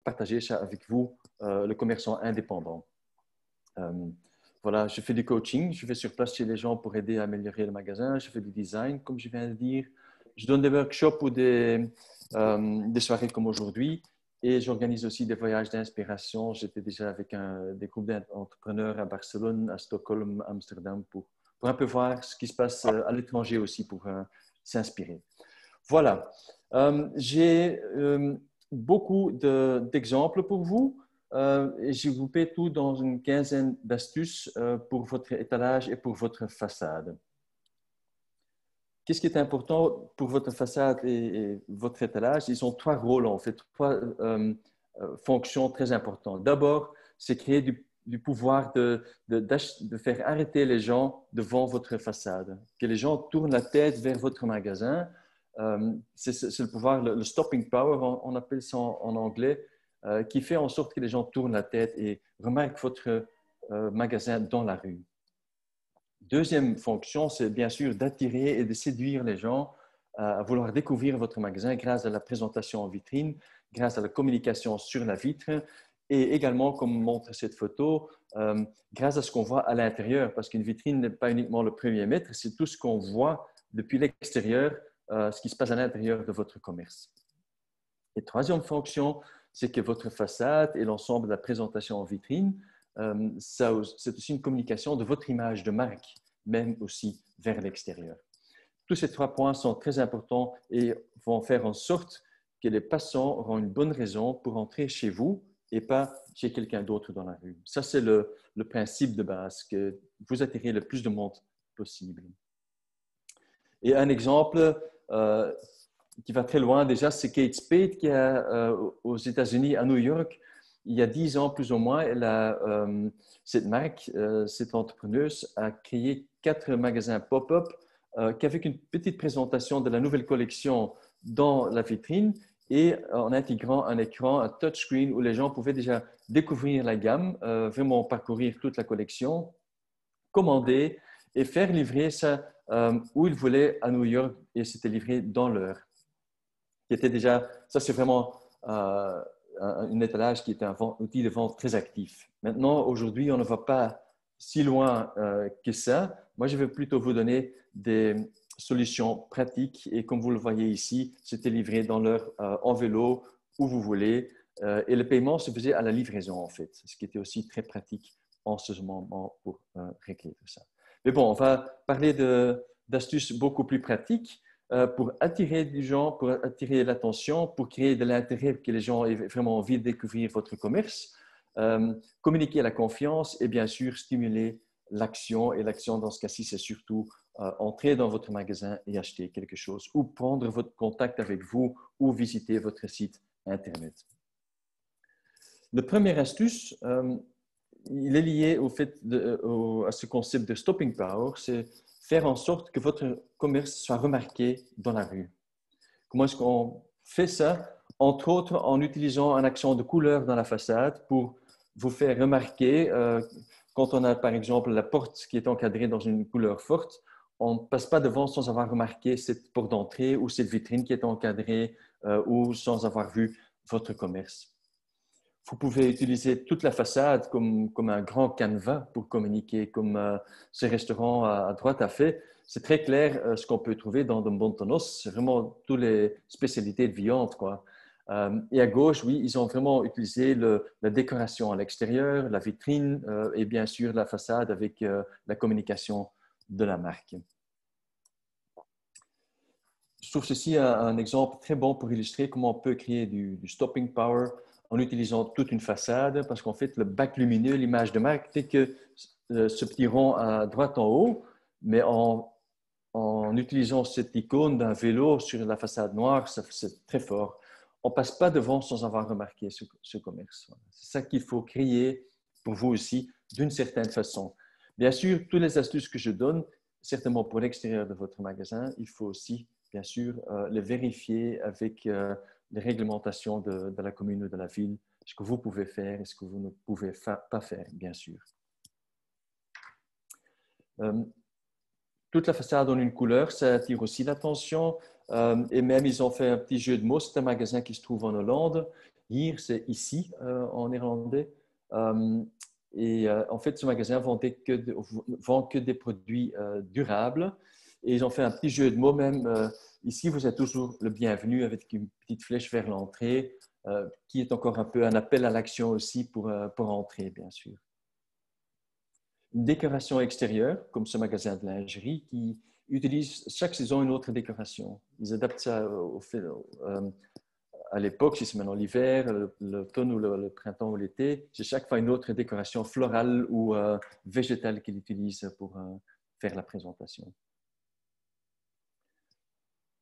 partager ça avec vous, le commerçant indépendant. Voilà, je fais du coaching, je vais sur place chez les gens pour aider à améliorer le magasin, je fais du design, comme je viens de dire. Je donne des workshops ou des soirées comme aujourd'hui et j'organise aussi des voyages d'inspiration. J'étais déjà avec des groupes d'entrepreneurs à Barcelone, à Stockholm, à Amsterdam pour un peu voir ce qui se passe à l'étranger aussi pour s'inspirer. Voilà, j'ai beaucoup d'exemples pour vous. J'ai groupé tout dans une quinzaine d'astuces pour votre étalage et pour votre façade. Qu'est-ce qui est important pour votre façade et votre étalage? Ils ont trois rôles, en fait, trois fonctions très importantes. D'abord, c'est créer du pouvoir de faire arrêter les gens devant votre façade, que les gens tournent la tête vers votre magasin. C'est le pouvoir, le stopping power, on appelle ça en anglais, qui fait en sorte que les gens tournent la tête et remarquent votre magasin dans la rue. Deuxième fonction, c'est bien sûr d'attirer et de séduire les gens à vouloir découvrir votre magasin grâce à la présentation en vitrine, grâce à la communication sur la vitre et également, comme montre cette photo, grâce à ce qu'on voit à l'intérieur, parce qu'une vitrine n'est pas uniquement le premier mètre, c'est tout ce qu'on voit depuis l'extérieur, ce qui se passe à l'intérieur de votre commerce. Et troisième fonction, c'est que votre façade et l'ensemble de la présentation en vitrine, c'est aussi une communication de votre image de marque, même aussi vers l'extérieur. Tous ces trois points sont très importants et vont faire en sorte que les passants auront une bonne raison pour entrer chez vous et pas chez quelqu'un d'autre dans la rue. Ça, c'est le principe de base, que vous attirez le plus de monde possible. Et un exemple qui va très loin déjà, c'est Kate Spade qui a aux États-Unis, à New York, il y a 10 ans plus ou moins, cette marque, cette entrepreneuse a créé 4 magasins pop-up qu'avec une petite présentation de la nouvelle collection dans la vitrine et en intégrant un écran, un touchscreen où les gens pouvaient déjà découvrir la gamme, vraiment parcourir toute la collection, commander et faire livrer ça où ils voulaient à New York et c'était livré dans l'heure. Ça c'est vraiment un étalage qui est un outil de vente très actif. Maintenant, aujourd'hui, on ne va pas si loin que ça. Moi, je vais plutôt vous donner des solutions pratiques et comme vous le voyez ici, c'était livré dans l'heure en vélo, où vous voulez. Et le paiement se faisait à la livraison, en fait, ce qui était aussi très pratique en ce moment pour régler tout ça. Mais bon, on va parler d'astuces beaucoup plus pratiques pour attirer des gens, pour attirer l'attention, pour créer de l'intérêt, que les gens aient vraiment envie de découvrir votre commerce, communiquer la confiance et bien sûr stimuler l'action. Et l'action dans ce cas-ci, c'est surtout entrer dans votre magasin et acheter quelque chose ou prendre votre contact avec vous ou visiter votre site Internet. La première astuce, il est lié au fait à ce concept de stopping power, c'est faire en sorte que votre commerce soit remarqué dans la rue. Comment est-ce qu'on fait ça? Entre autres, en utilisant un accent de couleur dans la façade pour vous faire remarquer. Quand on a, par exemple, la porte qui est encadrée dans une couleur forte, on ne passe pas devant sans avoir remarqué cette porte d'entrée ou cette vitrine qui est encadrée ou sans avoir vu votre commerce. Vous pouvez utiliser toute la façade comme un grand canevas pour communiquer, comme ce restaurant à droite a fait. C'est très clair ce qu'on peut trouver dans Don Bontonos. C'est vraiment toutes les spécialités de viande, quoi. Et à gauche, oui, ils ont vraiment utilisé la décoration à l'extérieur, la vitrine et bien sûr la façade avec la communication de la marque. Je trouve ceci un exemple très bon pour illustrer comment on peut créer du stopping power en utilisant toute une façade, parce qu'en fait, le bac lumineux, l'image de marque, c'est que ce petit rond à droite en haut, mais en utilisant cette icône d'un vélo sur la façade noire, c'est très fort. On ne passe pas devant sans avoir remarqué ce commerce. C'est ça qu'il faut créer pour vous aussi, d'une certaine façon. Bien sûr, toutes les astuces que je donne, certainement pour l'extérieur de votre magasin, il faut aussi, bien sûr, les vérifier avec les réglementations de la commune ou de la ville, ce que vous pouvez faire et ce que vous ne pouvez pas faire, bien sûr. Toute la façade en une couleur, ça attire aussi l'attention. Et même, ils ont fait un petit jeu de mots. C'est un magasin qui se trouve en Hollande. hier, c'est ici en néerlandais. En fait, ce magasin vend que des produits durables. Et ils ont fait un petit jeu de mots même. Ici, vous êtes toujours le bienvenu avec une petite flèche vers l'entrée, qui est encore un peu un appel à l'action aussi pour entrer, bien sûr. Une décoration extérieure, comme ce magasin de lingerie, qui utilise chaque saison une autre décoration. Ils adaptent ça à l'époque, si c'est maintenant l'hiver, l'automne ou le printemps ou l'été, c'est chaque fois une autre décoration florale ou végétale qu'ils utilisent pour faire la présentation.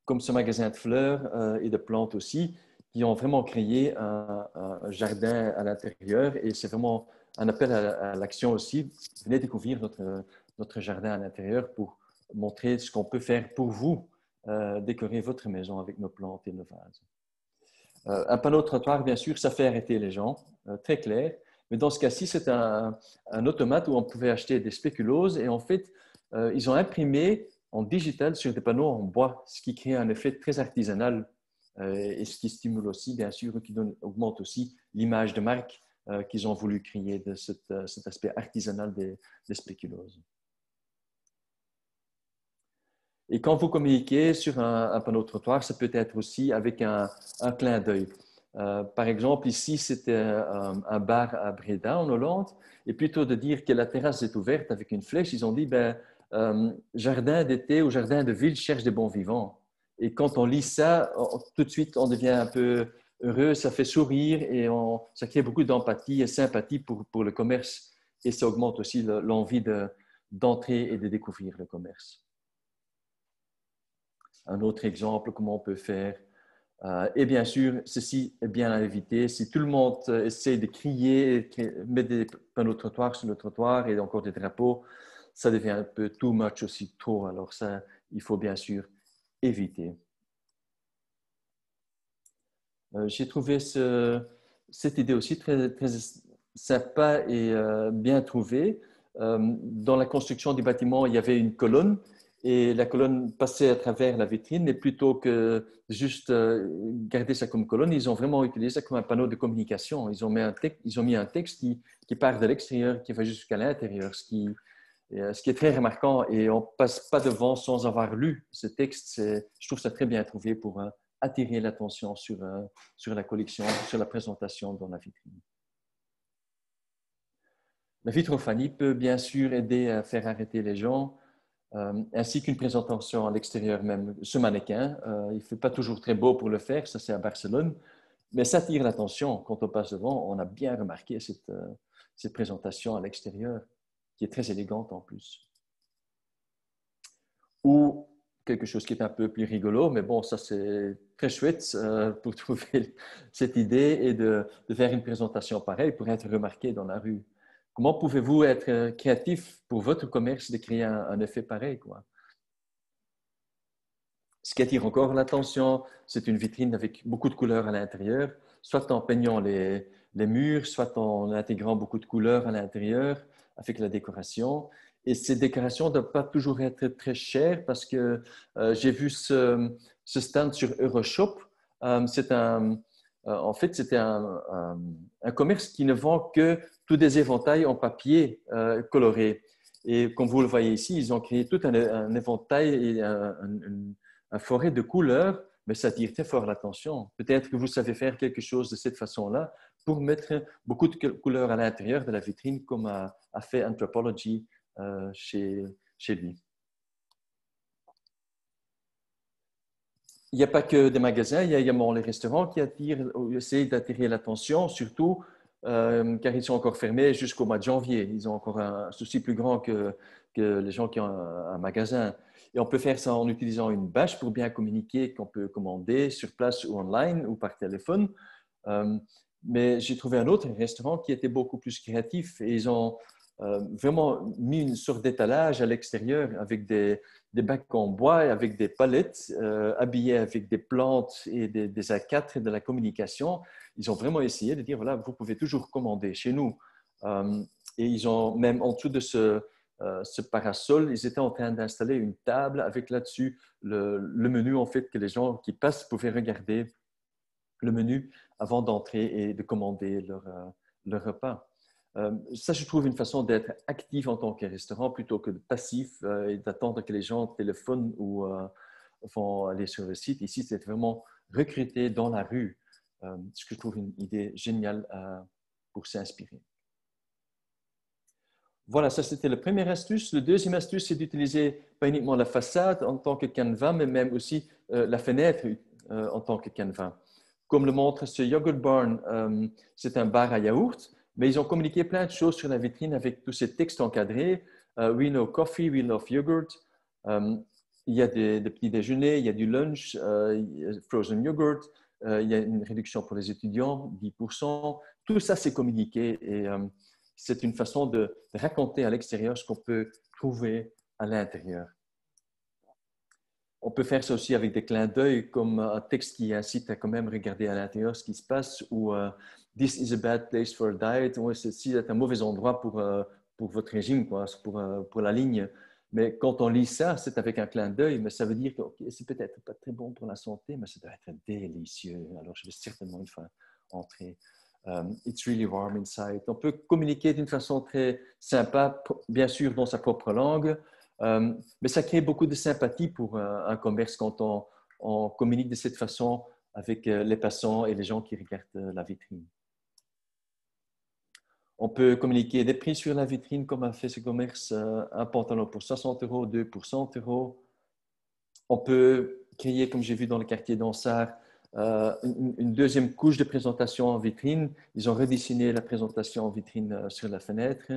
Comme ce magasin de fleurs et de plantes aussi, qui ont vraiment créé un jardin à l'intérieur et c'est vraiment un appel à l'action aussi. Venez découvrir notre jardin à l'intérieur pour montrer ce qu'on peut faire pour vous, décorer votre maison avec nos plantes et nos vases. Un panneau de trottoir, bien sûr, ça fait arrêter les gens, très clair. Mais dans ce cas-ci, c'est un automate où on pouvait acheter des spéculoses et en fait, ils ont imprimé en digital sur des panneaux en bois, ce qui crée un effet très artisanal et ce qui stimule aussi, bien sûr, qui augmente aussi l'image de marque qu'ils ont voulu créer de cet aspect artisanal des spéculoses. Et quand vous communiquez sur un panneau de trottoir, ça peut être aussi avec un clin d'œil. Par exemple, ici, c'était un bar à Breda, en Hollande, et plutôt de dire que la terrasse est ouverte avec une flèche, ils ont dit jardin d'été ou jardin de ville cherche des bons vivants. Et quand on lit ça, tout de suite, on devient un peu heureux, ça fait sourire et ça crée beaucoup d'empathie et sympathie pour le commerce. Et ça augmente aussi l'envie d'entrer et de découvrir le commerce. Un autre exemple, comment on peut faire. Et bien sûr, ceci est bien à éviter. Si tout le monde essaie de crier, mettre des panneaux de trottoir sur le trottoir et encore des drapeaux, ça devient un peu too much aussi, trop. Alors ça, il faut bien sûr éviter. J'ai trouvé cette idée aussi très, très sympa et bien trouvée. Dans la construction du bâtiment, il y avait une colonne et la colonne passait à travers la vitrine. Et plutôt que juste garder ça comme colonne, ils ont vraiment utilisé ça comme un panneau de communication. Ils ont mis un texte qui part de l'extérieur, qui va jusqu'à l'intérieur, ce qui est très remarquant. Et on ne passe pas devant sans avoir lu ce texte. Je trouve ça très bien trouvé pour attirer l'attention sur la collection, sur la présentation dans la vitrine. La vitrophanie peut bien sûr aider à faire arrêter les gens, ainsi qu'une présentation à l'extérieur même. Ce mannequin, il ne fait pas toujours très beau pour le faire, ça c'est à Barcelone, mais ça attire l'attention. Quand on passe devant, on a bien remarqué cette présentation à l'extérieur, qui est très élégante en plus. Ou quelque chose qui est un peu plus rigolo, mais bon, ça c'est très chouette pour trouver cette idée et de faire une présentation pareille pour être remarqué dans la rue. Comment pouvez-vous être créatif pour votre commerce de créer un effet pareil, quoi? Ce qui attire encore l'attention, c'est une vitrine avec beaucoup de couleurs à l'intérieur, soit en peignant les murs, soit en intégrant beaucoup de couleurs à l'intérieur avec la décoration. Et ces décorations ne doivent pas toujours être très chères parce que j'ai vu ce stand sur Euroshop. En fait, c'était un commerce qui ne vend que tous des éventails en papier coloré. Et comme vous le voyez ici, ils ont créé tout un éventail et un forêt de couleurs, mais ça attire très fort l'attention. Peut-être que vous savez faire quelque chose de cette façon-là pour mettre beaucoup de couleurs à l'intérieur de la vitrine, comme a fait Anthropologie chez lui. Il n'y a pas que des magasins, il y a également les restaurants qui essayent d'attirer l'attention, surtout car ils sont encore fermés jusqu'au mois de janvier. Ils ont encore un souci plus grand que les gens qui ont un magasin. Et on peut faire ça en utilisant une bâche pour bien communiquer qu'on peut commander sur place ou online ou par téléphone. Mais j'ai trouvé un autre restaurant qui était beaucoup plus créatif et ils ont vraiment mis une sorte d'étalage à l'extérieur avec des bacs en bois et avec des palettes habillées avec des plantes et des A4 et de la communication. Ils ont vraiment essayé de dire, voilà, vous pouvez toujours commander chez nous. Et ils ont même en dessous de ce parasol, ils étaient en train d'installer une table avec là-dessus le menu, en fait, que les gens qui passent pouvaient regarder le menu avant d'entrer et de commander leur repas. Ça, je trouve une façon d'être actif en tant que restaurant plutôt que de passif et d'attendre que les gens téléphonent ou vont aller sur le site. Ici, c'est vraiment recruter dans la rue, ce que je trouve une idée géniale pour s'inspirer. Voilà, ça c'était la première astuce. Le deuxième astuce, c'est d'utiliser pas uniquement la façade en tant que canevas, mais même aussi la fenêtre en tant que canevas. Comme le montre ce Yogurt Barn, c'est un bar à yaourt, mais ils ont communiqué plein de choses sur la vitrine avec tous ces textes encadrés. We know coffee, we love yogurt. Il y a des petits déjeuners, il y a du lunch, frozen yogurt, il y a une réduction pour les étudiants, 10%. Tout ça, c'est communiqué et c'est une façon de raconter à l'extérieur ce qu'on peut trouver à l'intérieur. On peut faire ça aussi avec des clins d'œil, comme un texte qui incite à quand même regarder à l'intérieur ce qui se passe, ou This is a bad place for a diet, ou ceci est un mauvais endroit pour votre régime, quoi, pour la ligne. Mais quand on lit ça, c'est avec un clin d'œil, mais ça veut dire que okay, c'est peut-être pas très bon pour la santé, mais ça doit être délicieux. Alors, je vais certainement une fois entrer. It's really warm inside. On peut communiquer d'une façon très sympa, bien sûr dans sa propre langue, mais ça crée beaucoup de sympathie pour un commerce quand on communique de cette façon avec les passants et les gens qui regardent la vitrine. On peut communiquer des prix sur la vitrine, comme a fait ce commerce, un pantalon pour 60 €, deux pour 100 €. On peut créer, comme j'ai vu dans le quartier d'Ansart, une deuxième couche de présentation en vitrine. Ils ont redessiné la présentation en vitrine sur la fenêtre.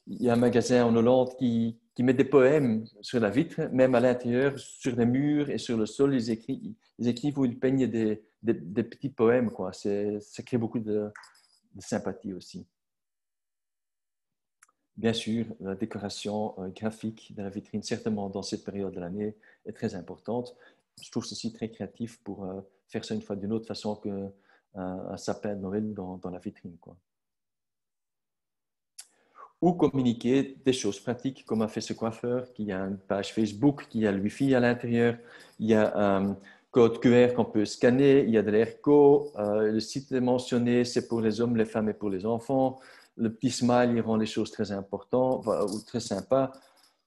Il y a un magasin en Hollande qui met des poèmes sur la vitre, même à l'intérieur, sur les murs et sur le sol. Ils écrivent ou ils peignent des petits poèmes, quoi. Ça crée beaucoup de sympathie aussi. Bien sûr, la décoration graphique de la vitrine, certainement dans cette période de l'année, est très importante. Je trouve ceci très créatif pour faire ça une fois d'une autre façon qu'un sapin de Noël dans la vitrine, quoi. Ou communiquer des choses pratiques, comme a fait ce coiffeur, qui a une page Facebook, qui a le Wi-Fi à l'intérieur, il y a un code QR qu'on peut scanner, il y a de l'ERCO, le site est mentionné, c'est pour les hommes, les femmes et pour les enfants. Le petit smile, il rend les choses très importantes ou très sympas.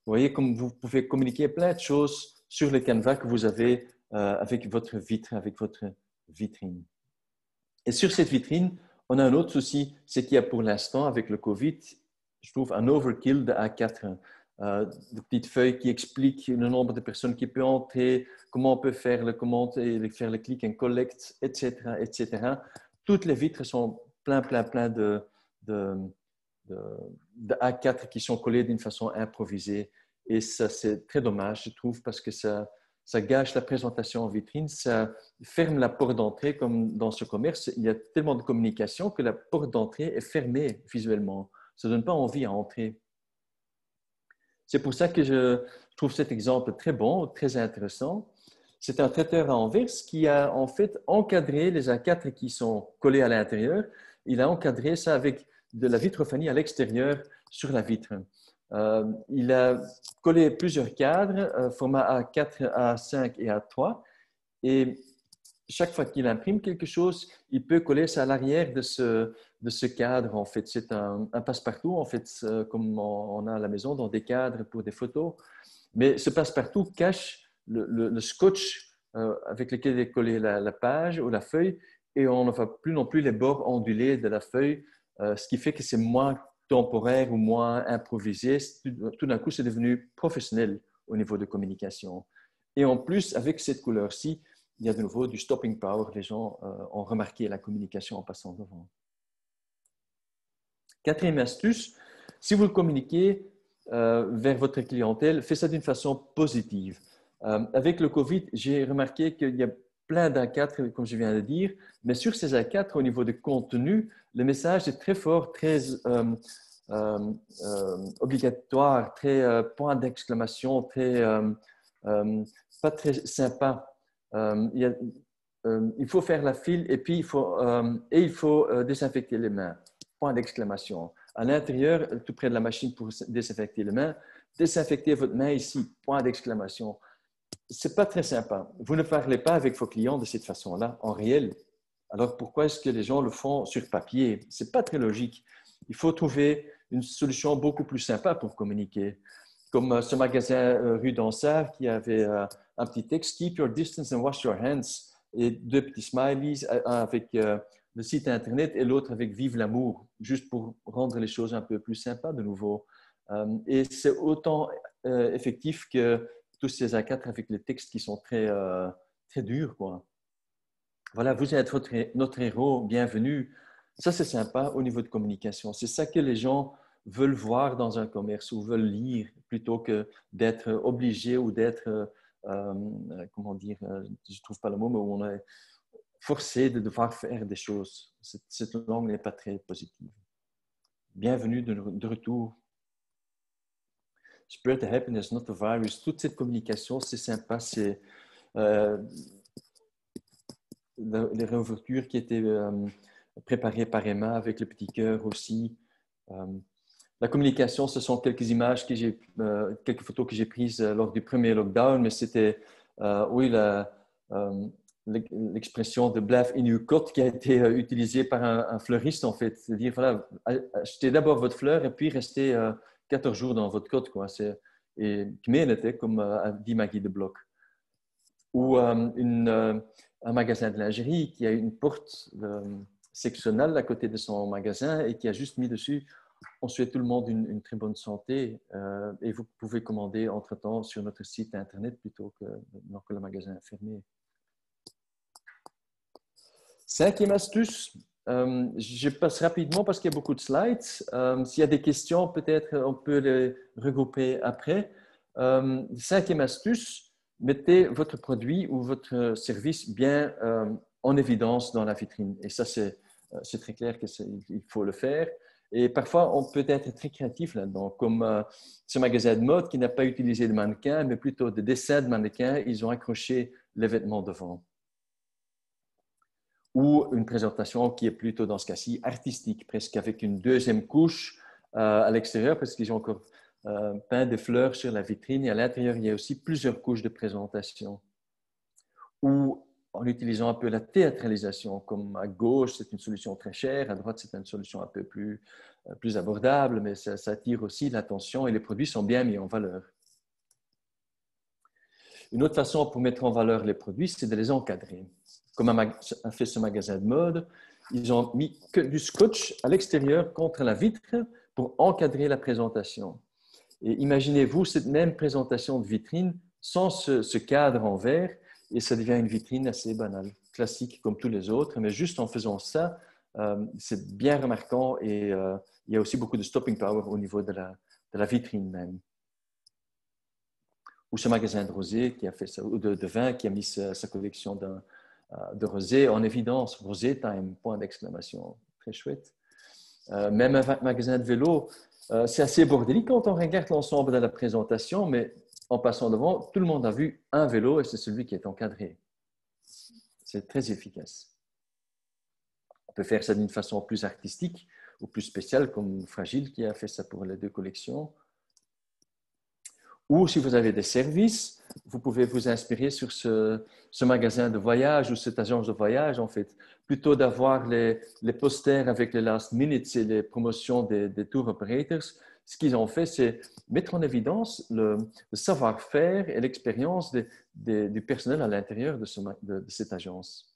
Vous voyez, comme vous pouvez communiquer plein de choses sur le canevas que vous avez avec votre vitre, avec votre vitrine. Et sur cette vitrine, on a un autre souci, c'est qu'il y a pour l'instant, avec le Covid, je trouve un overkill de A4, de petites feuilles qui expliquent le nombre de personnes qui peuvent entrer, comment on peut faire le commande et faire le click and collect, etc., etc. Toutes les vitres sont plein de A4 qui sont collés d'une façon improvisée. Et ça, c'est très dommage, je trouve, parce que ça gâche la présentation en vitrine, ça ferme la porte d'entrée, comme dans ce commerce. Il y a tellement de communication que la porte d'entrée est fermée visuellement. Ça ne donne pas envie à entrer. C'est pour ça que je trouve cet exemple très bon, très intéressant. C'est un traiteur à Anvers qui a en fait encadré les A4 qui sont collés à l'intérieur. Il a encadré ça avec de la vitrophanie à l'extérieur sur la vitre. Il a collé plusieurs cadres, format A4, A5 et A3. Et chaque fois qu'il imprime quelque chose, il peut coller ça à l'arrière de ce cadre. En fait, c'est un passe-partout, en fait, comme on a à la maison, dans des cadres pour des photos. Mais ce passe-partout cache le scotch avec lequel est collée la page ou la feuille, et on ne voit plus non plus les bords ondulés de la feuille, ce qui fait que c'est moins temporaire ou moins improvisé. Tout d'un coup, c'est devenu professionnel au niveau de communication. Et en plus, avec cette couleur-ci, il y a de nouveau du stopping power. Les gens ont remarqué la communication en passant devant. Quatrième astuce, si vous le communiquez vers votre clientèle, faites ça d'une façon positive. Avec le COVID, j'ai remarqué qu'il y a plein d'A4, comme je viens de dire, mais sur ces A4, au niveau du contenu, le message est très fort, très obligatoire, très point d'exclamation, très pas très sympa. Il faut faire la file et puis il faut désinfecter les mains. Point d'exclamation. À l'intérieur, tout près de la machine pour désinfecter les mains, désinfectez votre main ici. Point d'exclamation. C'est pas très sympa. Vous ne parlez pas avec vos clients de cette façon-là, en réel. Alors, pourquoi est-ce que les gens le font sur papier? Ce n'est pas très logique. Il faut trouver une solution beaucoup plus sympa pour communiquer. Comme ce magasin rue d'Ansart qui avait un petit texte « Keep your distance and wash your hands » et deux petits smileys, un avec le site Internet et l'autre avec « Vive l'amour », juste pour rendre les choses un peu plus sympas de nouveau. Et c'est autant effectif que tous ces A4 avec les textes qui sont très, très durs, quoi. Voilà, vous êtes notre héros, bienvenue. Ça, c'est sympa au niveau de communication. C'est ça que les gens veulent voir dans un commerce ou veulent lire plutôt que d'être obligé ou d'être, comment dire, je ne trouve pas le mot, mais où on est forcé de devoir faire des choses. Cette langue n'est pas très positive. Bienvenue de retour. Spread the happiness, not the virus. Toute cette communication, c'est sympa. C'est les réouvertures qui étaient préparées par Emma avec le petit cœur aussi. La communication, ce sont quelques images que j'ai, quelques photos que j'ai prises lors du premier lockdown, mais c'était, oui, l'expression de "blijf in uw kot" qui a été utilisée par un fleuriste en fait. C'est-à-dire, voilà, achetez d'abord votre fleur et puis restez 14 jours dans votre kot, quoi. Et kmeen était, comme dit Maggie de Bloch. Ou un magasin de lingerie qui a une porte sectionnelle à côté de son magasin et qui a juste mis dessus « On souhaite tout le monde une très bonne santé et vous pouvez commander entre-temps sur notre site Internet plutôt que le magasin est fermé. » Cinquième astuce, je passe rapidement parce qu'il y a beaucoup de slides. S'il y a des questions, peut-être on peut les regrouper après. Cinquième astuce, mettez votre produit ou votre service bien en évidence dans la vitrine. Et ça, c'est très clair qu'il faut le faire. Et parfois, on peut être très créatif là-dedans, comme ce magasin de mode qui n'a pas utilisé de mannequin, mais plutôt des dessins de mannequins. Ils ont accroché les vêtements devant. Ou une présentation qui est plutôt, dans ce cas-ci, artistique, presque avec une deuxième couche à l'extérieur, parce qu'ils ont encore peint des fleurs sur la vitrine. Et à l'intérieur, il y a aussi plusieurs couches de présentation. Ou en utilisant un peu la théâtralisation, comme à gauche, c'est une solution très chère, à droite, c'est une solution un peu plus abordable, mais ça attire aussi l'attention et les produits sont bien mis en valeur. Une autre façon pour mettre en valeur les produits, c'est de les encadrer. Comme a fait ce magasin de mode, ils ont mis que du scotch à l'extérieur contre la vitre pour encadrer la présentation. Et imaginez-vous cette même présentation de vitrine sans ce cadre en verre, et ça devient une vitrine assez banale, classique comme tous les autres, mais juste en faisant ça, c'est bien remarquant et il y a aussi beaucoup de stopping power au niveau de la vitrine même. Ou ce magasin de rosé qui a fait ça, ou de vin qui a mis sa collection de rosé en évidence, rosé time, point d'exclamation, très chouette. Même un magasin de vélo, c'est assez bordélique quand on regarde l'ensemble de la présentation, mais en passant devant, tout le monde a vu un vélo et c'est celui qui est encadré. C'est très efficace. On peut faire ça d'une façon plus artistique ou plus spéciale, comme Fragile qui a fait ça pour les deux collections. Ou si vous avez des services, vous pouvez vous inspirer sur ce magasin de voyage ou cette agence de voyage, en fait. Plutôt d'avoir les posters avec les last minutes et les promotions des tour operators, ce qu'ils ont fait, c'est mettre en évidence le savoir-faire et l'expérience du personnel à l'intérieur de cette agence.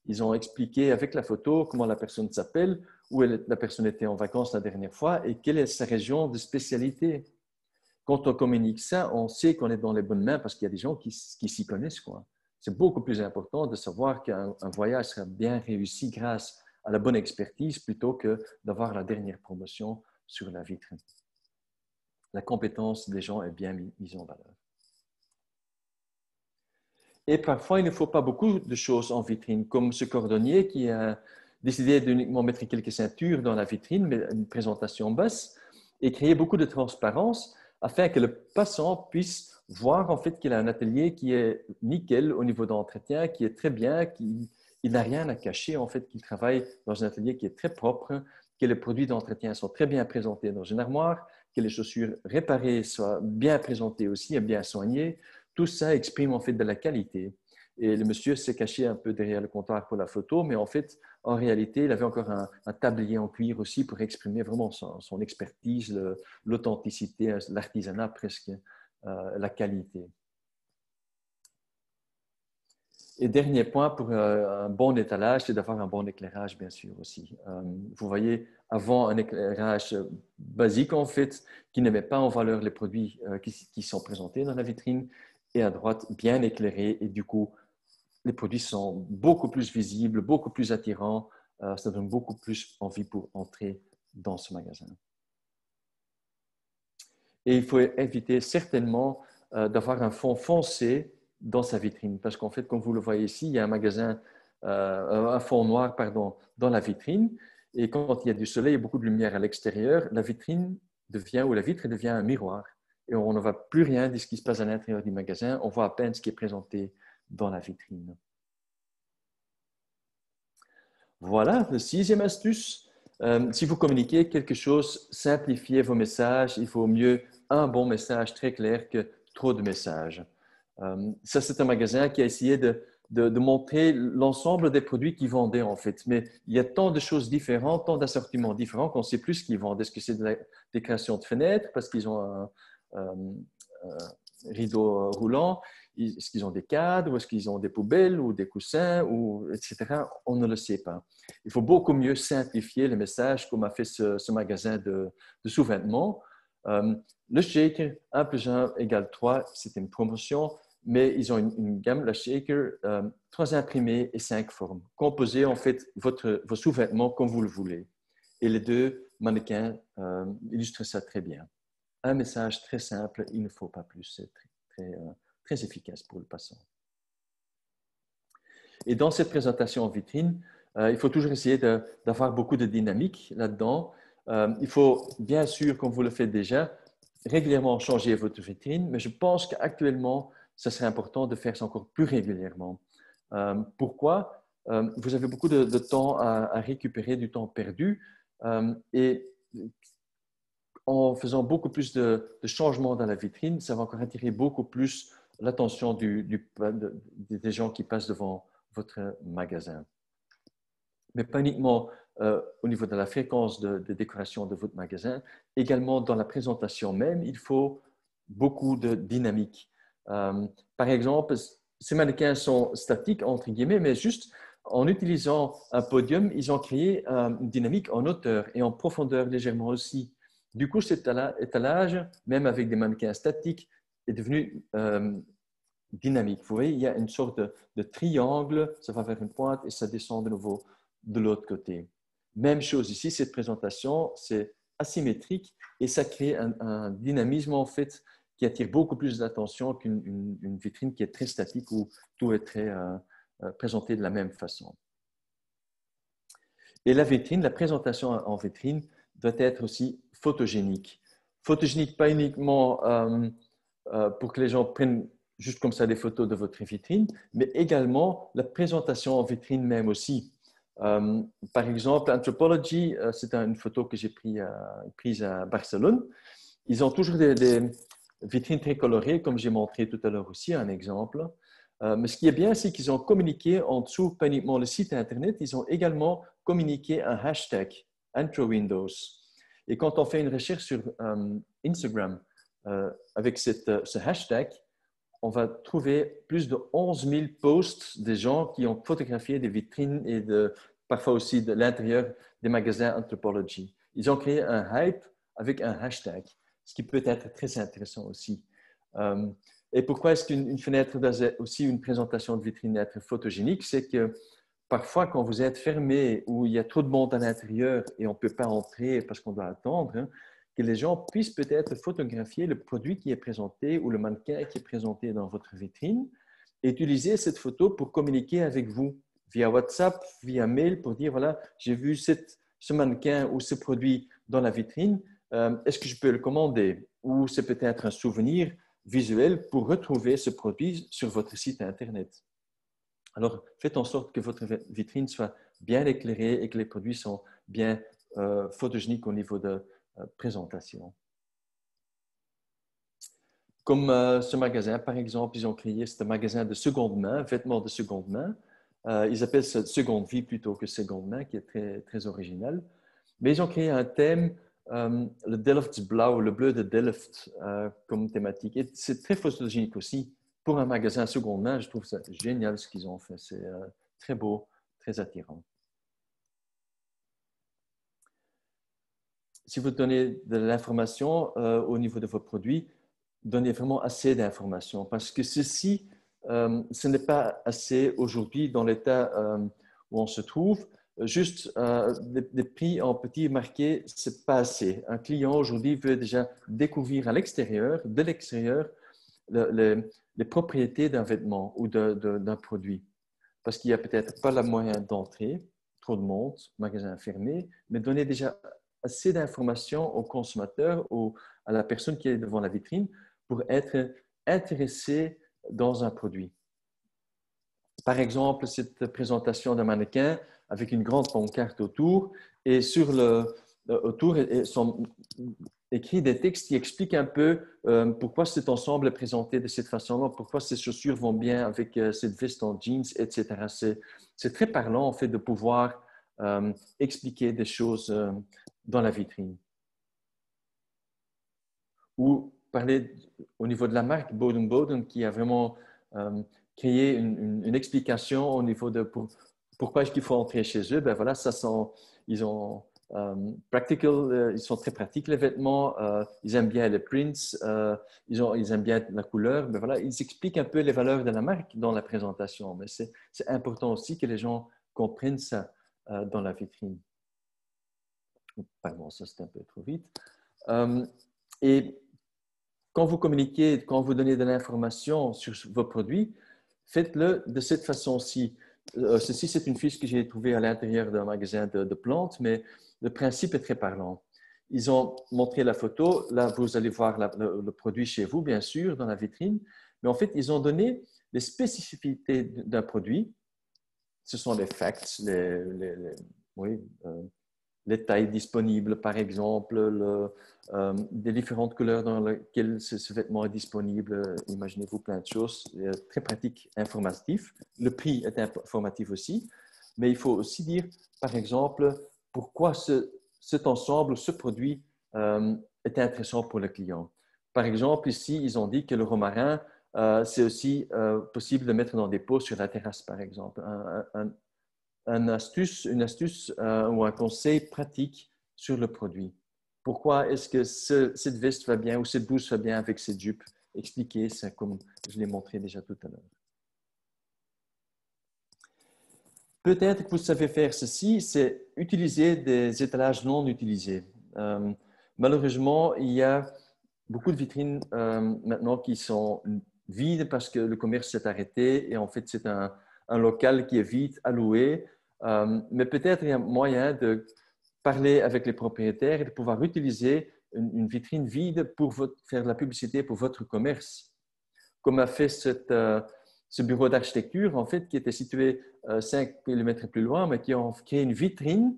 Ils ont expliqué avec la photo comment la personne s'appelle, où la personne était en vacances la dernière fois et quelle est sa région de spécialité. Quand on communique ça, on sait qu'on est dans les bonnes mains parce qu'il y a des gens qui s'y connaissent, quoi. C'est beaucoup plus important de savoir qu'un voyage sera bien réussi grâce à la bonne expertise plutôt que d'avoir la dernière promotion sur la vitre. La compétence des gens est bien mise en valeur. Et parfois, il ne faut pas beaucoup de choses en vitrine, comme ce cordonnier qui a décidé d'uniquement mettre quelques ceintures dans la vitrine, mais une présentation basse, et créer beaucoup de transparence afin que le passant puisse voir en fait qu'il a un atelier qui est nickel au niveau d'entretien, qui est très bien, qu'il n'a rien à cacher en fait, qu'il travaille dans un atelier qui est très propre, que les produits d'entretien sont très bien présentés dans une armoire, que les chaussures réparées soient bien présentées aussi et bien soignées. Tout ça exprime en fait de la qualité. Et le monsieur s'est caché un peu derrière le comptoir pour la photo, mais en fait, en réalité, il avait encore un tablier en cuir aussi pour exprimer vraiment son expertise, l'authenticité, l'artisanat presque, la qualité. Et dernier point pour un bon étalage, c'est d'avoir un bon éclairage, bien sûr, aussi. Vous voyez, avant un éclairage basique, en fait, qui ne met pas en valeur les produits qui sont présentés dans la vitrine, et à droite, bien éclairé, et du coup, les produits sont beaucoup plus visibles, beaucoup plus attirants. Ça donne beaucoup plus envie pour entrer dans ce magasin. Et il faut éviter certainement d'avoir un fond foncé dans sa vitrine. Parce qu'en fait, comme vous le voyez ici, il y a un fond noir pardon, dans la vitrine. Et quand il y a du soleil et beaucoup de lumière à l'extérieur, la vitrine devient, ou la vitre devient un miroir. Et on ne voit plus rien de ce qui se passe à l'intérieur du magasin. On voit à peine ce qui est présenté dans la vitrine. Voilà, la sixième astuce. Si vous communiquez quelque chose, simplifiez vos messages. Il vaut mieux un bon message très clair que trop de messages. Ça, c'est un magasin qui a essayé de montrer l'ensemble des produits qu'ils vendaient en fait. Mais il y a tant de choses différentes, tant d'assortiments différents qu'on ne sait plus ce qu'ils vendent. Est-ce que c'est des créations de fenêtres parce qu'ils ont un rideau roulant? Est-ce qu'ils ont des cadres ou est-ce qu'ils ont des poubelles ou des coussins, etc. On ne le sait pas. Il faut beaucoup mieux simplifier le message comme a fait ce magasin de sous-vêtements. Le shaker 1 plus 1 égale 3, c'est une promotion, mais ils ont une gamme, la shaker, 3 imprimés et 5 formes. Composez en fait vos sous-vêtements comme vous le voulez. Et les deux mannequins illustrent ça très bien. Un message très simple, il ne faut pas plus, c'est très efficace pour le passant. Et dans cette présentation en vitrine, il faut toujours essayer d'avoir beaucoup de dynamique là-dedans. Il faut bien sûr, comme vous le faites déjà, régulièrement changer votre vitrine, mais je pense qu'actuellement, ça serait important de faire ça encore plus régulièrement. Pourquoi? Vous avez beaucoup de temps à récupérer, du temps perdu, et en faisant beaucoup plus de changements dans la vitrine, ça va encore attirer beaucoup plus l'attention des gens qui passent devant votre magasin. Mais pas uniquement au niveau de la fréquence de décoration de votre magasin, également dans la présentation même, il faut beaucoup de dynamique. Par exemple, ces mannequins sont statiques, entre guillemets, mais juste en utilisant un podium, ils ont créé une dynamique en hauteur et en profondeur légèrement aussi. Du coup, cet étalage, même avec des mannequins statiques, est devenu dynamique. Vous voyez, il y a une sorte de triangle, ça va vers une pointe et ça descend de nouveau de l'autre côté. Même chose ici, cette présentation, c'est asymétrique et ça crée un dynamisme en fait qui attire beaucoup plus d'attention qu'une vitrine qui est très statique où tout est très présenté de la même façon. Et la vitrine, la présentation en vitrine doit être aussi photogénique. Photogénique, pas uniquement pour que les gens prennent juste comme ça des photos de votre vitrine, mais également la présentation en vitrine même aussi. Par exemple, Anthropologie, c'est une photo que j'ai prise à Barcelone. Ils ont toujours des vitrines très colorées, comme j'ai montré tout à l'heure aussi, un exemple. Mais ce qui est bien, c'est qu'ils ont communiqué en dessous, pas uniquement le site Internet, ils ont également communiqué un hashtag, AnthroWindows. Et quand on fait une recherche sur Instagram avec ce hashtag, on va trouver plus de 11 000 posts des gens qui ont photographié des vitrines et parfois aussi de l'intérieur des magasins Anthropologie. Ils ont créé un hype avec un hashtag, ce qui peut être très intéressant aussi. Et pourquoi est-ce qu'une fenêtre doit aussi une présentation de vitrine être photogénique? C'est que parfois, quand vous êtes fermé ou il y a trop de monde à l'intérieur et on ne peut pas entrer parce qu'on doit attendre, que les gens puissent peut-être photographier le produit qui est présenté ou le mannequin qui est présenté dans votre vitrine et utiliser cette photo pour communiquer avec vous via WhatsApp, via mail pour dire, voilà, j'ai vu ce mannequin ou ce produit dans la vitrine, est-ce que je peux le commander? Ou c'est peut-être un souvenir visuel pour retrouver ce produit sur votre site Internet. Alors, faites en sorte que votre vitrine soit bien éclairée et que les produits sont bien photogéniques au niveau de présentation. Comme ce magasin, par exemple, ils ont créé ce magasin de seconde main, vêtements de seconde main. Ils appellent ça seconde vie plutôt que seconde main, qui est très, très original. Mais ils ont créé un thème, le Delftsblauw, le bleu de Delft, comme thématique. Et c'est très photogénique aussi. Pour un magasin seconde main, je trouve ça génial ce qu'ils ont fait. C'est très beau, très attirant. Si vous donnez de l'information au niveau de vos produits, donnez vraiment assez d'informations parce que ceci, ce n'est pas assez aujourd'hui dans l'état où on se trouve. Juste des prix en petit marqué, ce n'est pas assez. Un client aujourd'hui veut déjà découvrir à l'extérieur, de l'extérieur, les propriétés d'un vêtement ou d'un produit. Parce qu'il n'y a peut-être pas le moyen d'entrer, trop de monde, magasin fermé, mais donner déjà assez d'informations au consommateur ou à la personne qui est devant la vitrine pour être intéressé dans un produit. Par exemple, cette présentation d'un mannequin avec une grande pancarte autour et sur autour sont écrits des textes qui expliquent un peu pourquoi cet ensemble est présenté de cette façon-là, pourquoi ces chaussures vont bien avec cette veste en jeans, etc. C'est très parlant en fait de pouvoir expliquer des choses dans la vitrine. Ou parler au niveau de la marque Boden Boden qui a vraiment créé une explication au niveau de pourquoi est-ce qu'il faut entrer chez eux. Ben voilà, ils ont practical, ils sont très pratiques les vêtements, ils aiment bien les prints, ils aiment bien la couleur. Ben voilà, ils expliquent un peu les valeurs de la marque dans la présentation, mais c'est important aussi que les gens comprennent ça dans la vitrine. Pardon, ça c'était un peu trop vite. Et quand vous communiquez, quand vous donnez de l'information sur vos produits, faites-le de cette façon-ci. Ceci, c'est une fiche que j'ai trouvée à l'intérieur d'un magasin de plantes, mais le principe est très parlant. Ils ont montré la photo. Là, vous allez voir le produit chez vous, bien sûr, dans la vitrine. Mais en fait, ils ont donné les spécificités d'un produit. Ce sont les facts, oui, les tailles disponibles, par exemple, des différentes couleurs dans lesquelles ce vêtement est disponible. Imaginez-vous plein de choses. Très pratique, informatif. Le prix est informatif aussi. Mais il faut aussi dire, par exemple, pourquoi cet ensemble, ce produit est intéressant pour le client. Par exemple, ici, ils ont dit que le romarin, c'est aussi possible de mettre dans des pots sur la terrasse, par exemple. Une astuce ou un conseil pratique sur le produit. Pourquoi est-ce que cette veste va bien ou cette blouse va bien avec cette jupe? Expliquez ça comme je l'ai montré déjà tout à l'heure. Peut-être que vous savez faire ceci, c'est utiliser des étalages non utilisés. Malheureusement, il y a beaucoup de vitrines maintenant qui sont vides parce que le commerce s'est arrêté et en fait, c'est un local qui est vide à louer. Mais peut-être il y a moyen de parler avec les propriétaires et de pouvoir utiliser une vitrine vide pour faire de la publicité pour votre commerce. Comme a fait ce bureau d'architecture, en fait, qui était situé 5 km plus loin, mais qui ont créé une vitrine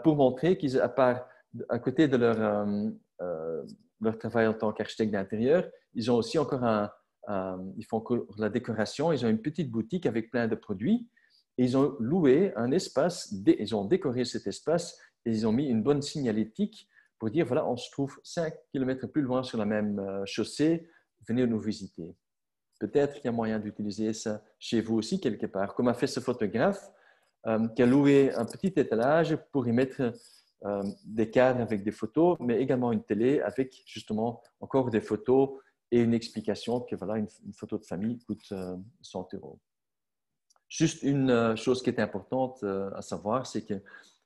pour montrer qu'ils, à côté de leur travail en tant qu'architecte d'intérieur, ils ont aussi encore ils font la décoration, ils ont une petite boutique avec plein de produits et ils ont loué un espace, ils ont décoré cet espace et ils ont mis une bonne signalétique pour dire, voilà, on se trouve 5 km plus loin sur la même chaussée, venez nous visiter. Peut-être qu'il y a moyen d'utiliser ça chez vous aussi quelque part, comme a fait ce photographe qui a loué un petit étalage pour y mettre des cadres avec des photos, mais également une télé avec justement encore des photos et une explication que voilà, une photo de famille coûte 100 €. Juste une chose qui est importante à savoir, c'est que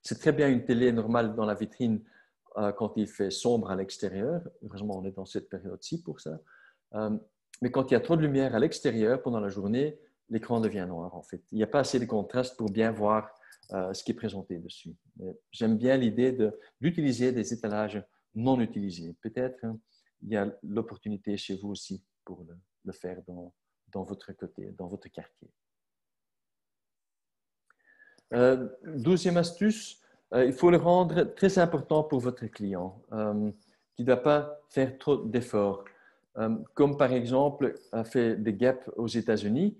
c'est très bien une télé normale dans la vitrine quand il fait sombre à l'extérieur. Heureusement, on est dans cette période-ci pour ça. Mais quand il y a trop de lumière à l'extérieur pendant la journée, l'écran devient noir en fait. Il n'y a pas assez de contraste pour bien voir ce qui est présenté dessus. J'aime bien l'idée d'utiliser des étalages non utilisés. Peut-être il y a l'opportunité chez vous aussi pour le faire dans votre côté, dans votre quartier. 12e astuce, il faut le rendre très important pour votre client, qui ne doit pas faire trop d'efforts. comme par exemple a fait The Gap aux États-Unis.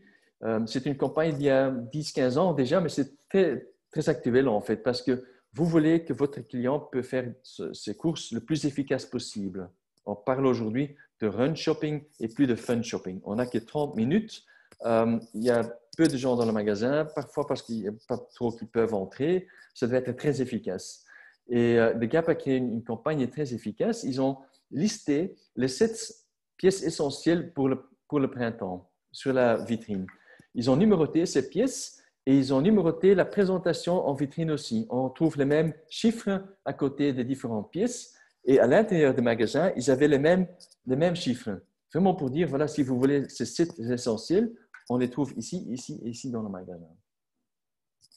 C'est une campagne d'il y a 10-15 ans déjà, mais c'est très, très actuel en fait, parce que vous voulez que votre client peut faire ses courses le plus efficace possible. On parle aujourd'hui de run shopping et plus de fun shopping. On n'a que 30 minutes. Il y a peu de gens dans le magasin, parfois parce qu'il n'y a pas trop qui peuvent entrer. Ça doit être très efficace. Et The Gap a créé une campagne très efficace. Ils ont listé les 7 pièces essentielles pour le printemps sur la vitrine. Ils ont numéroté ces pièces et ils ont numéroté la présentation en vitrine aussi. On trouve les mêmes chiffres à côté des différentes pièces et à l'intérieur du magasin, ils avaient les mêmes chiffres. Vraiment pour dire, voilà, si vous voulez ces 7 essentiels, on les trouve ici, ici et ici dans le magasin.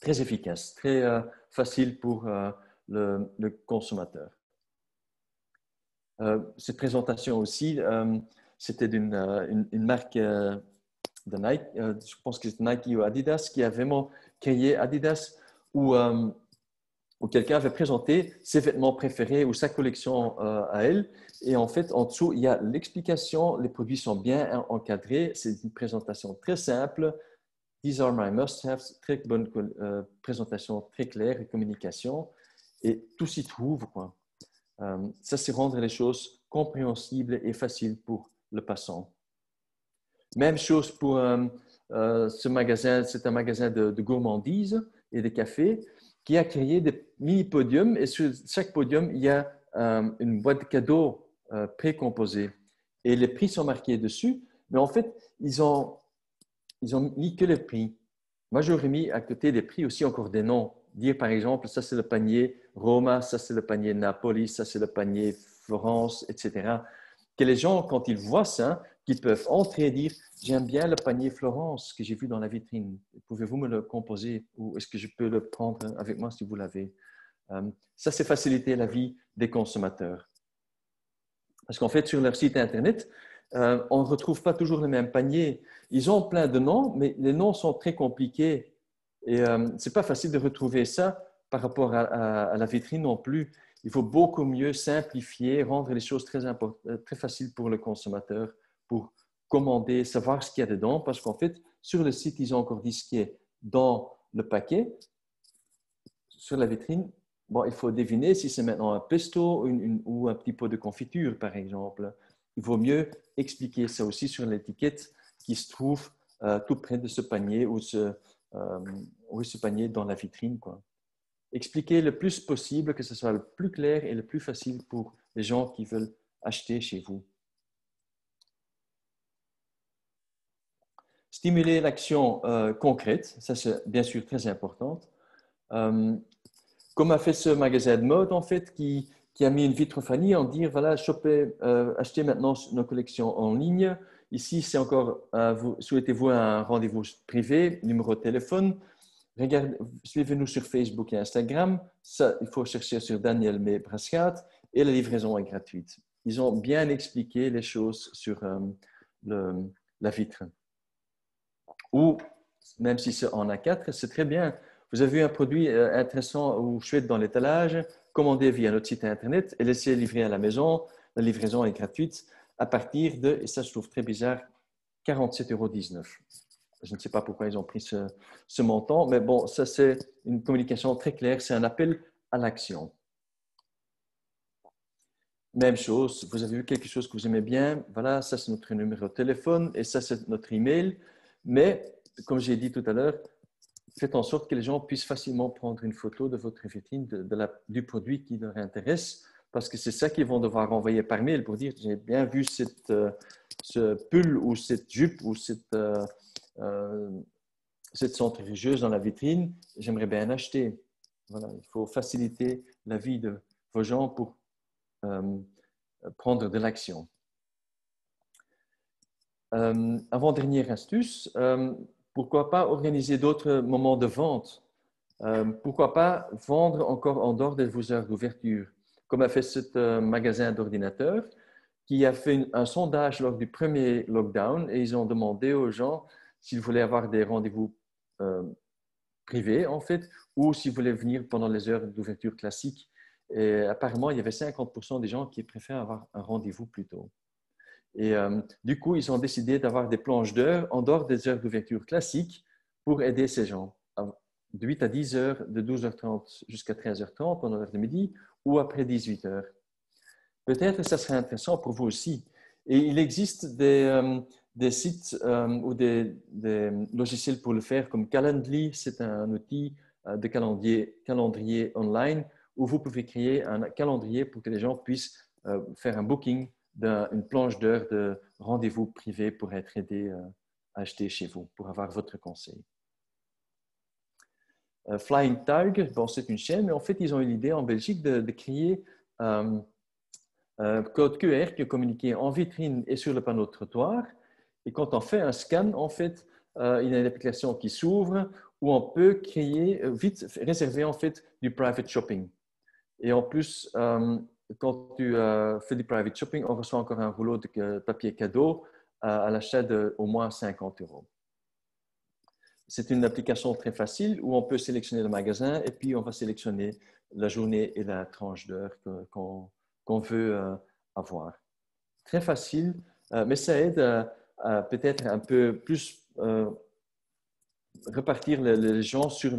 Très efficace, très facile pour le consommateur. Cette présentation aussi, c'était d'une marque de Nike, je pense que c'est Nike ou Adidas, qui a vraiment créé Adidas, où quelqu'un avait présenté ses vêtements préférés ou sa collection à elle. Et en fait, en dessous, il y a l'explication, les produits sont bien encadrés, c'est une présentation très simple. These are my must-haves, très bonne présentation, très claire et communication. Et tout s'y trouve, quoi. Ça, c'est rendre les choses compréhensibles et faciles pour le passant. Même chose pour ce magasin, c'est un magasin de gourmandises et de cafés qui a créé des mini-podiums et sur chaque podium, il y a une boîte de cadeaux précomposée et les prix sont marqués dessus, mais en fait, ils ont mis que les prix. Moi, j'aurais mis à côté des prix aussi encore des noms. Dire par exemple, ça c'est le panier Roma, ça c'est le panier Napoli, ça c'est le panier Florence, etc. Que les gens, quand ils voient ça, qu'ils peuvent entrer et dire « J'aime bien le panier Florence que j'ai vu dans la vitrine. Pouvez-vous me le composer ou est-ce que je peux le prendre avec moi si vous l'avez ?» Ça, c'est faciliter la vie des consommateurs. Parce qu'en fait, sur leur site Internet, on ne retrouve pas toujours le même panier. Ils ont plein de noms, mais les noms sont très compliqués. Et ce n'est pas facile de retrouver ça par rapport à la vitrine non plus. Il faut beaucoup mieux simplifier, rendre les choses très faciles pour le consommateur, pour commander, savoir ce qu'il y a dedans. Parce qu'en fait, sur le site, ils ont encore dit ce qui est dans le paquet. Sur la vitrine, bon, il faut deviner si c'est maintenant un pesto ou un petit pot de confiture, par exemple. Il vaut mieux expliquer ça aussi sur l'étiquette qui se trouve tout près de ce panier ou ce panier dans la vitrine, quoi. Expliquer le plus possible, que ce soit le plus clair et le plus facile pour les gens qui veulent acheter chez vous. Stimuler l'action concrète, ça c'est bien sûr très important. Comme a fait ce magasin de mode, en fait, qui a mis une vitre fanny en dire, voilà, achetez maintenant nos collections en ligne. Ici, c'est encore, souhaitez-vous un rendez-vous privé, numéro de téléphone. Suivez-nous sur Facebook et Instagram. Ça, il faut chercher sur Daniel May Braschaat et la livraison est gratuite. Ils ont bien expliqué les choses sur la vitre. Ou, même si c'est en A4, c'est très bien. Vous avez un produit intéressant ou chouette dans l'étalage, commandez via notre site Internet et laissez livrer à la maison. La livraison est gratuite à partir de, et ça je trouve très bizarre, 47,19 €. Je ne sais pas pourquoi ils ont pris ce montant, mais bon, ça c'est une communication très claire, c'est un appel à l'action. Même chose, vous avez vu quelque chose que vous aimez bien, voilà, ça c'est notre numéro de téléphone et ça c'est notre email. Mais, comme j'ai dit tout à l'heure, faites en sorte que les gens puissent facilement prendre une photo de votre vitrine, du produit qui leur intéresse, parce que c'est ça qu'ils vont devoir envoyer par mail pour dire j'ai bien vu ce pull ou cette jupe ou cette centrifugeuse dans la vitrine, j'aimerais bien l'acheter. Voilà, il faut faciliter la vie de vos gens pour prendre de l'action. Avant-dernière astuce, pourquoi pas organiser d'autres moments de vente? Pourquoi pas vendre encore en dehors de vos heures d'ouverture? Comme a fait ce magasin d'ordinateurs qui a fait un sondage lors du premier lockdown et ils ont demandé aux gens s'ils voulaient avoir des rendez-vous privés, en fait, ou s'ils voulaient venir pendant les heures d'ouverture classiques. Et apparemment, il y avait 50% des gens qui préfèrent avoir un rendez-vous plus tôt. Et du coup, ils ont décidé d'avoir des planches d'heures en dehors des heures d'ouverture classiques pour aider ces gens. De 8 à 10 heures, de 12h30 jusqu'à 13h30 pendant l'heure de midi ou après 18 heures. Peut-être que ça serait intéressant pour vous aussi. Et il existe des sites ou des logiciels pour le faire, comme Calendly, c'est un outil de calendrier online où vous pouvez créer un calendrier pour que les gens puissent faire un booking d'une planche d'heures de rendez-vous privé pour être aidés à acheter chez vous, pour avoir votre conseil. Flying Tag, bon, c'est une chaîne, mais en fait, ils ont eu l'idée en Belgique de créer code QR qui est communiqué en vitrine et sur le panneau de trottoir. Et quand on fait un scan, en fait, il y a une application qui s'ouvre où on peut créer, vite réserver en fait du private shopping. Et en plus, quand tu fais du private shopping, on reçoit encore un rouleau de papier cadeau à l'achat d'au moins 50 €. C'est une application très facile où on peut sélectionner le magasin et puis on va sélectionner la journée et la tranche d'heure qu'on veut avoir. Très facile, mais ça aide à peut-être un peu plus repartir les gens sur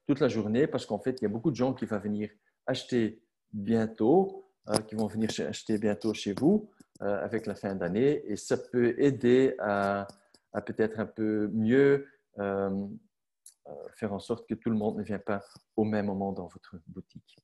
toute la journée parce qu'en fait, il y a beaucoup de gens qui vont venir acheter bientôt, qui vont venir acheter bientôt chez vous avec la fin d'année et ça peut aider à peut-être un peu mieux faire en sorte que tout le monde ne vienne pas au même moment dans votre boutique.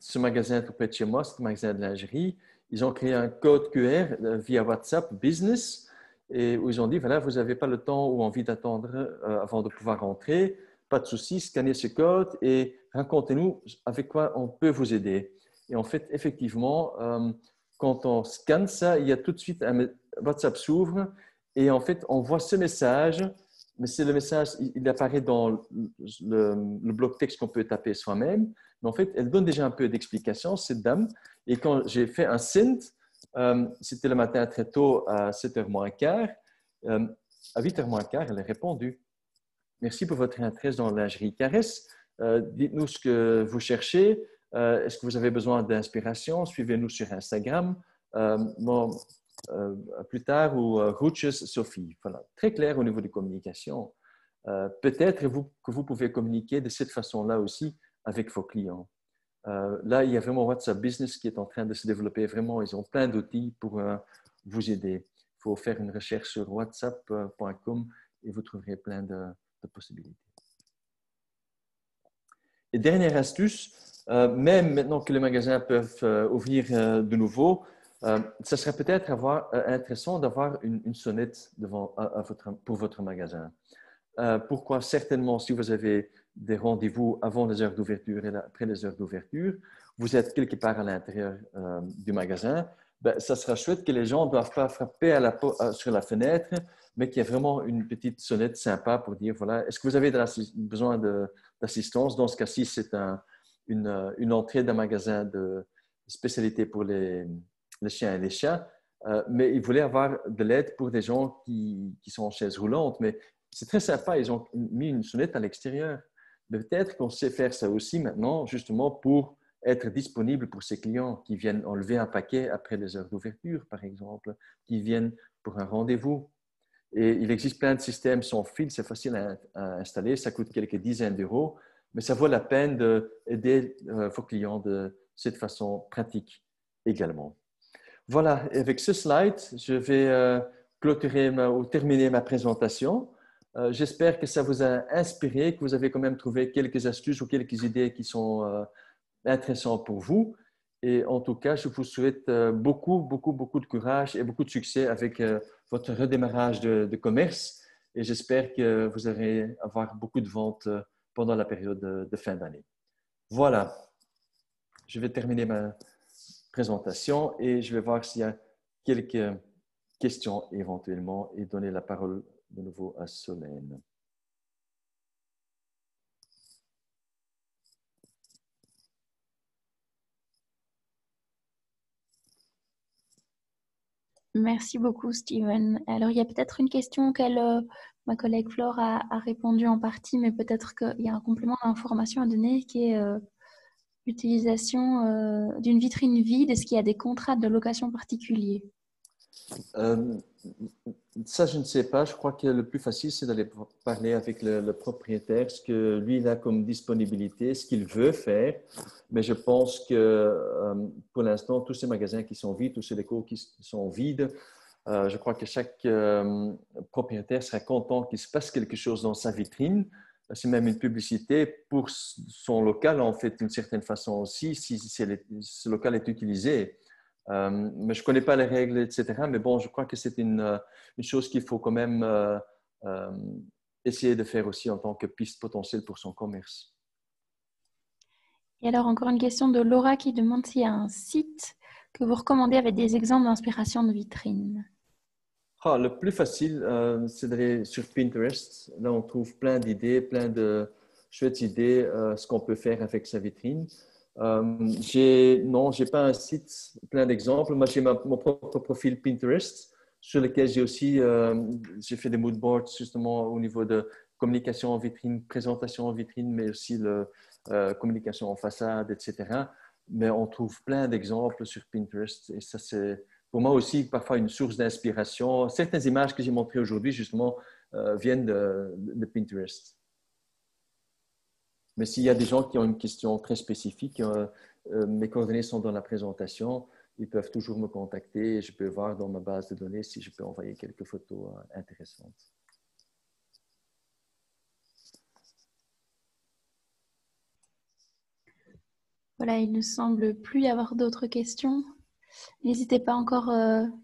Ce magasin tout près de chez moi, c'est un magasin de lingerie. Ils ont créé un code QR via WhatsApp Business et où ils ont dit, voilà, vous n'avez pas le temps ou envie d'attendre avant de pouvoir rentrer. Pas de souci, scannez ce code et racontez-nous avec quoi on peut vous aider. Et en fait, effectivement, quand on scanne ça, il y a tout de suite un WhatsApp s'ouvre et en fait, on voit ce message, mais c'est le message, il apparaît dans le bloc texte qu'on peut taper soi-même. Mais en fait, elle donne déjà un peu d'explication, cette dame. Et quand j'ai fait un send, c'était le matin très tôt à 7h moins quart. À 8h moins quart, elle a répondu. Merci pour votre intérêt dans la lingerie Caresse. Dites-nous ce que vous cherchez. Est-ce que vous avez besoin d'inspiration? Suivez-nous sur Instagram. Plus tard, ou Roaches Sophie. Voilà, très clair au niveau de communication. Peut-être que vous pouvez communiquer de cette façon-là aussi avec vos clients. Là, il y a vraiment WhatsApp Business qui est en train de se développer. Vraiment, ils ont plein d'outils pour vous aider. Il faut faire une recherche sur whatsapp.com et vous trouverez plein de possibilités. Et dernière astuce, même maintenant que les magasins peuvent ouvrir de nouveau, ça serait peut-être intéressant d'avoir une sonnette pour votre magasin. Pourquoi? Certainement, si vous avez des rendez-vous avant les heures d'ouverture et après les heures d'ouverture, vous êtes quelque part à l'intérieur du magasin, ben, ça sera chouette que les gens ne doivent pas frapper sur la fenêtre, mais qu'il y ait vraiment une petite sonnette sympa pour dire, voilà, est-ce que vous avez besoin d'assistance? Dans ce cas-ci, c'est une entrée d'un magasin de spécialité pour les chiens et les chats, mais ils voulaient avoir de l'aide pour des gens qui sont en chaise roulante, mais c'est très sympa, ils ont mis une sonnette à l'extérieur. Peut-être qu'on sait faire ça aussi maintenant, justement pour être disponible pour ces clients qui viennent enlever un paquet après les heures d'ouverture, par exemple, qui viennent pour un rendez-vous. Et il existe plein de systèmes sans fil, c'est facile à installer, ça coûte quelques dizaines d'euros, mais ça vaut la peine d'aider vos clients de cette façon pratique également. Voilà, avec ce slide, je vais clôturer ou terminer ma présentation. J'espère que ça vous a inspiré, que vous avez quand même trouvé quelques astuces ou quelques idées qui sont intéressantes pour vous. Et en tout cas, je vous souhaite beaucoup de courage et beaucoup de succès avec votre redémarrage de commerce. Et j'espère que vous allez avoir beaucoup de ventes pendant la période de fin d'année. Voilà, je vais terminer ma présentation et je vais voir s'il y a quelques questions éventuellement et donner la parole de nouveau à Solène. Merci beaucoup, Steven. Alors, il y a peut-être une question auquel ma collègue Flore a répondu en partie, mais peut-être qu'il y a un complément d'information à donner qui est l'utilisation d'une vitrine vide? Est-ce qu'il y a des contrats de location particuliers? Euh, Ça, je ne sais pas. Je crois que le plus facile, c'est d'aller parler avec le propriétaire, ce que lui, il a comme disponibilité, ce qu'il veut faire. Mais je pense que pour l'instant, tous ces magasins qui sont vides, tous ces décos qui sont vides, je crois que chaque propriétaire sera content qu'il se passe quelque chose dans sa vitrine. C'est même une publicité pour son local, en fait, d'une certaine façon aussi, si ce local est utilisé. Mais je ne connais pas les règles, etc. Mais bon, je crois que c'est une chose qu'il faut quand même euh, essayer de faire aussi en tant que piste potentielle pour son commerce. Et alors, encore une question de Laura qui demande s'il y a un site que vous recommandez avec des exemples d'inspiration de vitrines. Ah, le plus facile, c'est d'aller sur Pinterest. Là, on trouve plein d'idées, plein de chouettes idées, ce qu'on peut faire avec sa vitrine. Non, j'ai pas un site plein d'exemples. Moi, j'ai mon propre profil Pinterest sur lequel j'ai fait des mood boards justement au niveau de communication en vitrine, présentation en vitrine, mais aussi communication en façade, etc. Mais on trouve plein d'exemples sur Pinterest et ça, c'est pour moi aussi parfois une source d'inspiration. Certaines images que j'ai montrées aujourd'hui, justement, viennent de Pinterest. Mais s'il y a des gens qui ont une question très spécifique, mes coordonnées sont dans la présentation, ils peuvent toujours me contacter et je peux voir dans ma base de données si je peux envoyer quelques photos intéressantes. Voilà, il ne semble plus y avoir d'autres questions. N'hésitez pas encore,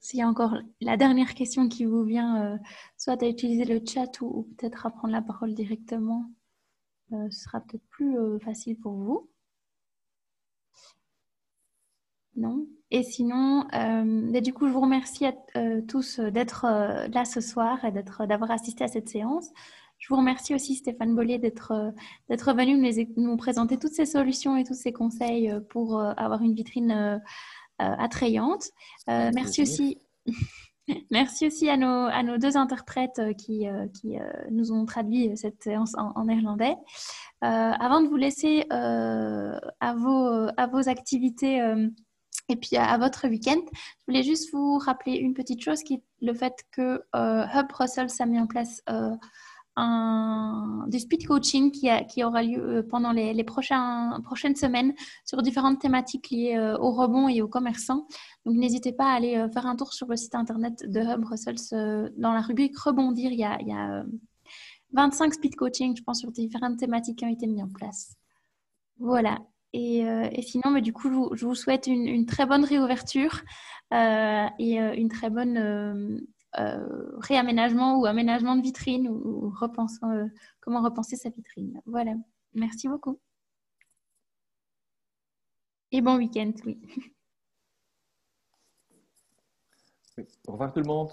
s'il y a encore la dernière question qui vous vient, soit à utiliser le chat ou peut-être à prendre la parole directement. Ce sera peut-être plus facile pour vous. Non? Et sinon, du coup, je vous remercie à tous d'être là ce soir et d'avoir assisté à cette séance. Je vous remercie aussi, Stéphane Bollier, d'être venu nous présenter toutes ces solutions et tous ces conseils pour avoir une vitrine attrayante. Merci aussi. Merci aussi à nos deux interprètes qui nous ont traduit cette séance en néerlandais. Avant de vous laisser à vos activités et puis à votre week-end, je voulais juste vous rappeler une petite chose qui est le fait que Hub Brussels a mis en place du speed coaching qui aura lieu pendant les prochaines semaines sur différentes thématiques liées au rebond et aux commerçants. Donc, n'hésitez pas à aller faire un tour sur le site internet de Hub Brussels. Dans la rubrique Rebondir, il y a 25 speed coaching, je pense, sur différentes thématiques qui ont été mis en place. Voilà. Et sinon, mais du coup, je vous souhaite une très bonne réouverture et une très bonne réaménagement ou aménagement de vitrine ou comment repenser sa vitrine. Voilà. Merci beaucoup. Et bon week-end, oui. Au revoir tout le monde.